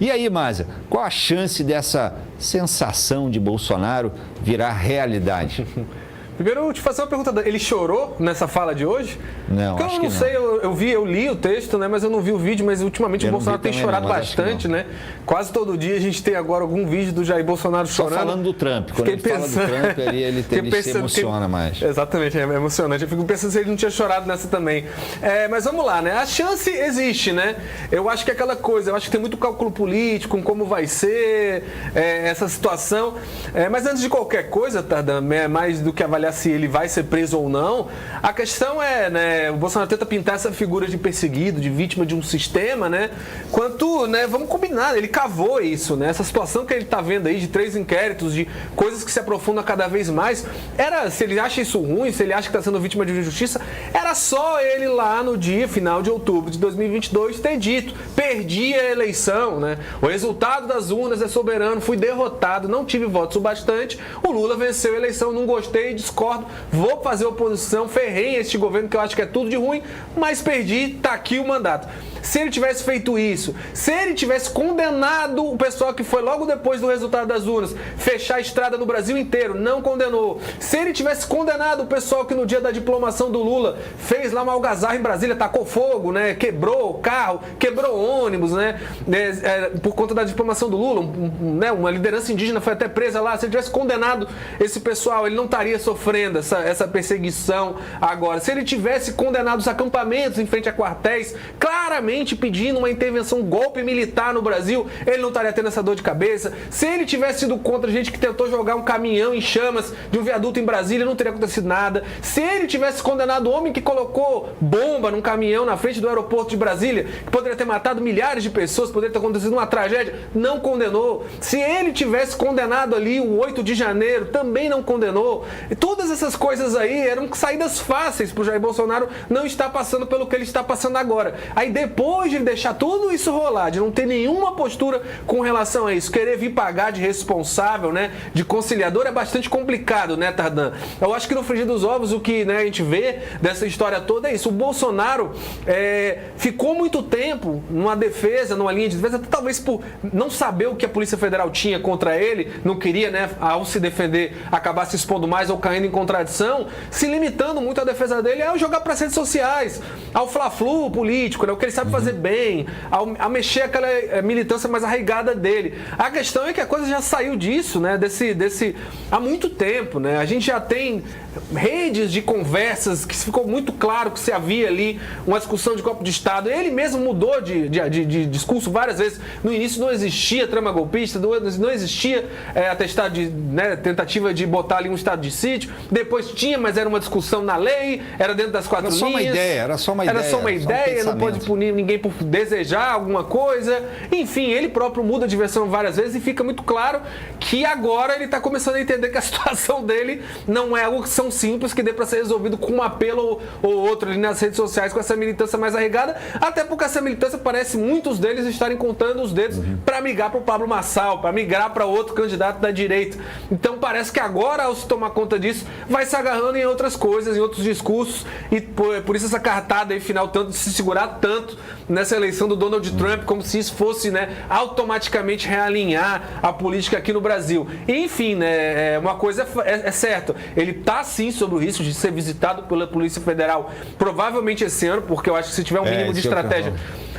E aí, Maza, qual a chance dessa sensação de Bolsonaro virar realidade? Primeiro, eu vou te fazer uma pergunta. Ele chorou nessa fala de hoje? Não, porque acho eu que não sei, eu li o texto, né? Mas eu não vi o vídeo, mas ultimamente o Bolsonaro tem chorado bastante, né? Quase todo dia a gente tem agora algum vídeo do Jair Bolsonaro chorando. Só falando do Trump. Quando ele fala do Trump, ele se emociona mais. Exatamente, é emocionante. Eu fico pensando se ele não tinha chorado nessa também. Mas vamos lá, né? A chance existe, né? Eu acho que é aquela coisa, eu acho que tem muito cálculo político, como vai ser essa situação. Mas antes de qualquer coisa, Tardan, mais do que avaliar se ele vai ser preso ou não, a questão é, né, o Bolsonaro tenta pintar essa figura de perseguido, de vítima de um sistema, né, quanto, né, vamos combinar, ele cavou isso, né, essa situação que ele está vendo aí de 3 inquéritos, de coisas que se aprofundam cada vez mais, se ele acha isso ruim, se ele acha que está sendo vítima de injustiça, era só ele lá no dia final de outubro de 2022 ter dito, perdi a eleição, né, o resultado das urnas é soberano, fui derrotado, não tive votos o bastante, o Lula venceu a eleição, não gostei, discordo, vou fazer oposição ferrenha a este governo que eu acho que é tudo de ruim, mas perdi, tá aqui o mandato. Se ele tivesse feito isso, se ele tivesse condenado o pessoal que foi logo depois do resultado das urnas, fechar a estrada no Brasil inteiro, não condenou. Se ele tivesse condenado o pessoal que no dia da diplomação do Lula fez lá uma algazarra em Brasília, tacou fogo, né, quebrou o carro, quebrou ônibus, né, por conta da diplomação do Lula, uma liderança indígena foi até presa lá. Se ele tivesse condenado esse pessoal, ele não estaria sofrendo essa perseguição agora. Se ele tivesse condenado os acampamentos em frente a quartéis, claramente pedindo uma intervenção, um golpe militar no Brasil, ele não estaria tendo essa dor de cabeça. Se ele tivesse sido contra gente que tentou jogar um caminhão em chamas de um viaduto em Brasília, não teria acontecido nada. Se ele tivesse condenado o homem que colocou bomba num caminhão na frente do aeroporto de Brasília, que poderia ter matado milhares de pessoas, poderia ter acontecido uma tragédia, não condenou. Se ele tivesse condenado ali o 8 de janeiro, também não condenou. E todas essas coisas aí eram saídas fáceis para o Jair Bolsonaro não estar passando pelo que ele está passando agora. Aí depois de ele deixar tudo isso rolar, de não ter nenhuma postura com relação a isso, querer vir pagar de responsável, né, de conciliador, é bastante complicado, né, Tardan? Eu acho que no frigir dos ovos o que, né, a gente vê dessa história toda é isso. O Bolsonaro ficou muito tempo numa defesa, numa linha de defesa, talvez por não saber o que a Polícia Federal tinha contra ele, não queria, né, ao se defender, acabar se expondo mais ou caindo em contradição, se limitando muito a defesa dele a jogar para as redes sociais, ao fla-flu político, né, o que ele sabe fazer bem, a mexer aquela militância mais arraigada dele. A questão é que a coisa já saiu disso, né, há muito tempo, né? A gente já tem redes de conversas que ficou muito claro que se havia ali uma discussão de golpe de Estado. Ele mesmo mudou de discurso várias vezes. No início não existia trama golpista, não existia atestado de, né, tentativa de botar ali um estado de sítio. Depois tinha, mas era uma discussão na lei, era dentro das 4 linhas. Era só uma ideia, não pode punir ninguém por desejar alguma coisa. Enfim, ele próprio muda de versão várias vezes e fica muito claro que agora ele está começando a entender que a situação dele não é algo tão simples que dê para ser resolvido com um apelo ou outro ali nas redes sociais, com essa militância mais arraigada, até porque essa militância parece muitos deles estarem contando os dedos para migrar para o Pablo Marçal, para migrar para outro candidato da direita. Então parece que agora, ao se tomar conta disso, vai se agarrando em outras coisas, em outros discursos, e por isso essa cartada aí final, tanto de se segurar tanto nessa eleição do Donald Trump, como se isso fosse, né, automaticamente realinhar a política aqui no Brasil. E, enfim, né, uma coisa é certa, ele está sim sobre o risco de ser visitado pela Polícia Federal, provavelmente esse ano, porque eu acho que se tiver um mínimo de estratégia,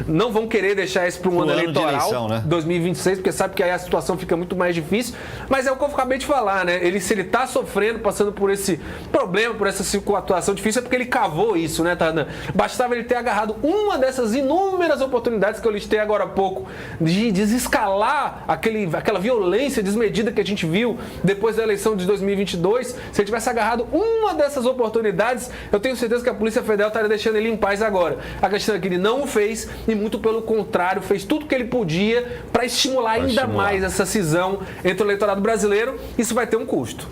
não vão querer deixar isso para um ano eleitoral, eleição, né? 2026, porque sabe que aí a situação fica muito mais difícil, mas é o que eu acabei de falar, né? Se ele está sofrendo, passando por esse problema, por essa situação difícil, é porque ele cavou isso, né, Tardan? Bastava ele ter agarrado uma dessas inúmeras oportunidades que eu listei agora há pouco, de desescalar aquela violência desmedida que a gente viu depois da eleição de 2022. Se ele tivesse agarrado uma dessas oportunidades, eu tenho certeza que a Polícia Federal estaria deixando ele em paz agora. A questão é que ele não o fez e, muito pelo contrário, fez tudo o que ele podia para estimular ainda mais essa cisão entre o eleitorado brasileiro. Isso vai ter um custo.